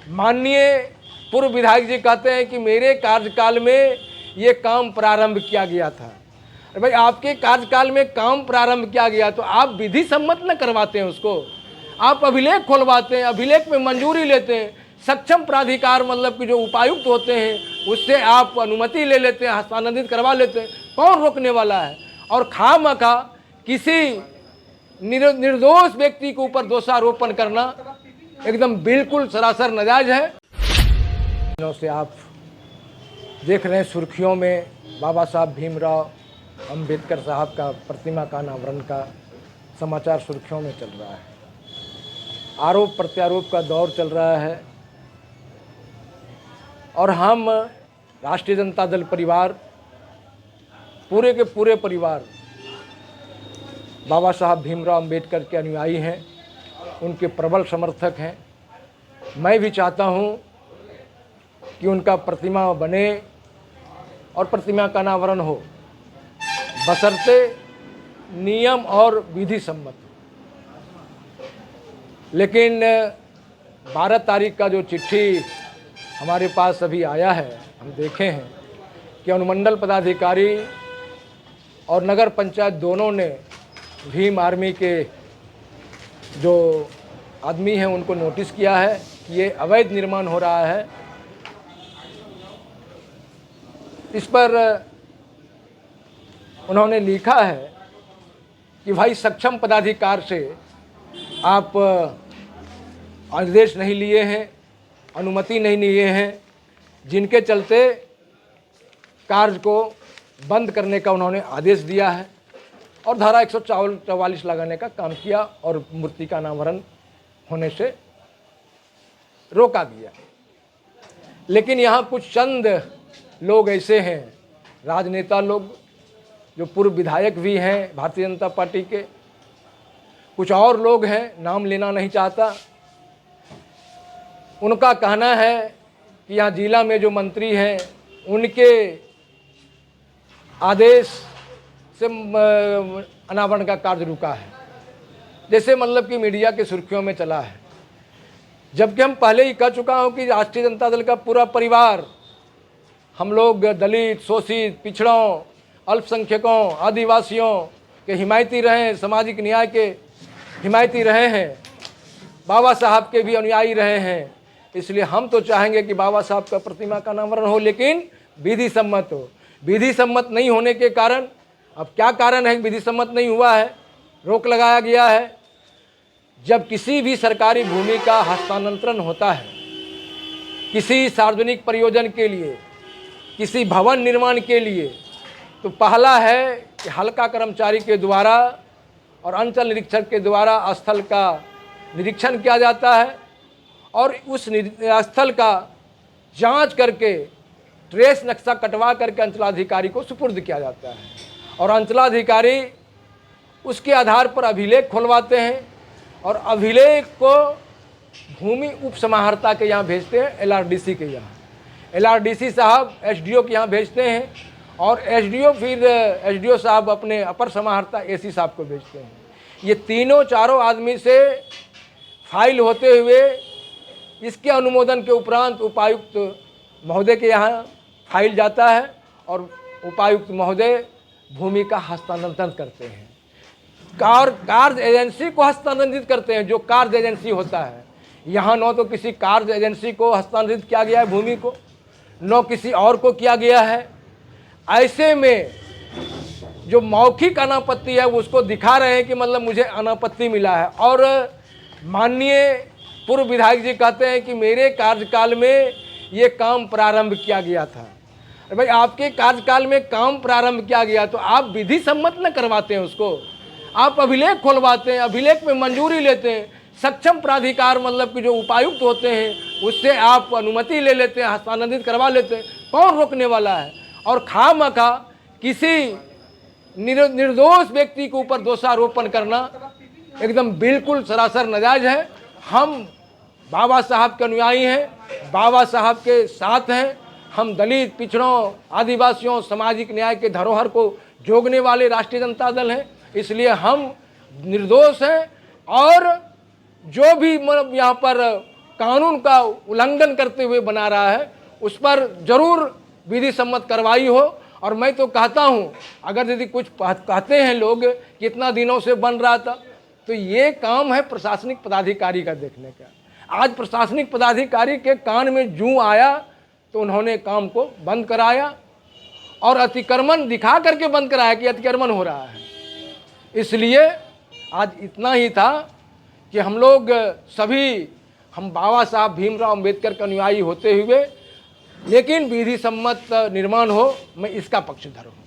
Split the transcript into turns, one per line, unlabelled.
माननीय पूर्व विधायक जी कहते हैं कि मेरे कार्यकाल में ये काम प्रारंभ किया गया था। अरे भाई, आपके कार्यकाल में काम प्रारंभ किया गया तो आप विधि सम्मत न करवाते हैं उसको, आप अभिलेख खोलवाते हैं, अभिलेख में मंजूरी लेते हैं, सक्षम प्राधिकार मतलब कि जो उपायुक्त होते हैं उससे आप अनुमति ले लेते हैं, हस्तांतरित करवा लेते हैं। कौन रोकने वाला है? और खामखा किसी निर्दोष व्यक्ति के ऊपर दोषारोपण करना एकदम बिल्कुल सरासर नाजायज है। दिनों से आप देख रहे हैं सुर्खियों में बाबा साहब भीमराव अंबेडकर साहब का प्रतिमा का अनावरण का समाचार सुर्खियों में चल रहा है। आरोप प्रत्यारोप का दौर चल रहा है और हम राष्ट्रीय जनता दल परिवार पूरे के पूरे परिवार बाबा साहब भीमराव अंबेडकर के अनुयायी हैं, उनके प्रबल समर्थक हैं। मैं भी चाहता हूं कि उनका प्रतिमा बने और प्रतिमा का अनावरण हो, बशर्ते नियम और विधि सम्मत। लेकिन 12 तारीख का जो चिट्ठी हमारे पास अभी आया है, हम देखे हैं कि अनुमंडल पदाधिकारी और नगर पंचायत दोनों ने भीम आर्मी के जो आदमी हैं उनको नोटिस किया है कि ये अवैध निर्माण हो रहा है। इस पर उन्होंने लिखा है कि भाई सक्षम पदाधिकार से आप आदेश नहीं लिए हैं, अनुमति नहीं लिए हैं, जिनके चलते कार्य को बंद करने का उन्होंने आदेश दिया है और धारा 144 लगाने का काम किया और मूर्ति का अनावरण होने से रोका दिया। लेकिन यहाँ कुछ चंद लोग ऐसे हैं, राजनेता लोग जो पूर्व विधायक भी हैं भारतीय जनता पार्टी के, कुछ और लोग हैं, नाम लेना नहीं चाहता। उनका कहना है कि यहाँ जिला में जो मंत्री हैं उनके आदेश से अनावरण का कार्य रुका है, जैसे मतलब कि मीडिया के सुर्खियों में चला है। जबकि हम पहले ही कह चुका हूँ कि राष्ट्रीय जनता दल का पूरा परिवार, हम लोग दलित, शोषित, पिछड़ों, अल्पसंख्यकों, आदिवासियों के हिमायती रहे हैं, सामाजिक न्याय के हिमायती रहे हैं, बाबा साहब के भी अनुयायी रहे हैं। इसलिए हम तो चाहेंगे कि बाबा साहब का प्रतिमा का अनावरण हो, लेकिन विधि सम्मत हो। विधि सम्मत नहीं होने के कारण, अब क्या कारण है विधि सम्मत नहीं हुआ है, रोक लगाया गया है? जब किसी भी सरकारी भूमि का हस्तांतरण होता है किसी सार्वजनिक प्रयोजन के लिए, किसी भवन निर्माण के लिए, तो पहला है कि हल्का कर्मचारी के द्वारा और अंचल निरीक्षक के द्वारा स्थल का निरीक्षण किया जाता है और उस स्थल का जांच करके ट्रेस नक्शा कटवा करके अंचलाधिकारी को सुपुर्द किया जाता है और अंचलाधिकारी उसके आधार पर अभिलेख खुलवाते हैं और अभिलेख को भूमि उप समाहर्ता के यहाँ भेजते हैं, LRDC के यहाँ। LRDC साहब SDO के यहाँ भेजते हैं और SDO फिर SDO साहब अपने अपर समाहर्ता AC साहब को भेजते हैं। ये तीनों चारों आदमी से फाइल होते हुए इसके अनुमोदन के उपरांत उपायुक्त महोदय के यहाँ फाइल जाता है और उपायुक्त महोदय भूमि का हस्तांतरण करते हैं। कार्य एजेंसी को हस्तांतरित करते हैं, जो कार्य एजेंसी होता है। यहाँ न तो किसी कार्य एजेंसी को हस्तांतरित किया गया है भूमि को, न किसी और को किया गया है। ऐसे में जो मौखिक अनापत्ति है वो उसको दिखा रहे हैं कि मतलब मुझे अनापत्ति मिला है। और माननीय पूर्व विधायक जी कहते हैं कि मेरे कार्यकाल में ये काम प्रारंभ किया गया था। अरे भाई, आपके कार्यकाल में काम प्रारंभ किया गया तो आप विधि सम्मत न करवाते हैं उसको, आप अभिलेख खोलवाते हैं, अभिलेख में मंजूरी लेते हैं, सक्षम प्राधिकार मतलब कि जो उपायुक्त होते हैं उससे आप अनुमति ले लेते हैं, हस्तांतरित करवा लेते हैं। कौन रोकने वाला है? और खामखा किसी निर्दोष व्यक्ति के ऊपर दोषारोपण करना एकदम बिल्कुल सरासर नाजायज है। हम बाबा साहब के अनुयायी हैं, बाबा साहब के साथ हैं। हम दलित, पिछड़ों, आदिवासियों, सामाजिक न्याय के धरोहर को जोगने वाले राष्ट्रीय जनता दल हैं। इसलिए हम निर्दोष हैं और जो भी मतलब यहाँ पर कानून का उल्लंघन करते हुए बना रहा है, उस पर जरूर विधि सम्मत कार्रवाई हो। और मैं तो कहता हूँ, अगर यदि कुछ कहते हैं लोग कि इतना दिनों से बन रहा था, तो ये काम है प्रशासनिक पदाधिकारी का देखने का। आज प्रशासनिक पदाधिकारी के कान में जूं आया तो उन्होंने काम को बंद कराया और अतिक्रमण दिखा करके बंद कराया कि अतिक्रमण हो रहा है। इसलिए आज इतना ही था कि हम लोग सभी, हम बाबा साहब भीमराव अंबेडकर के अनुयायी होते हुए, लेकिन विधि सम्मत निर्माण हो, मैं इसका पक्षधर हूँ।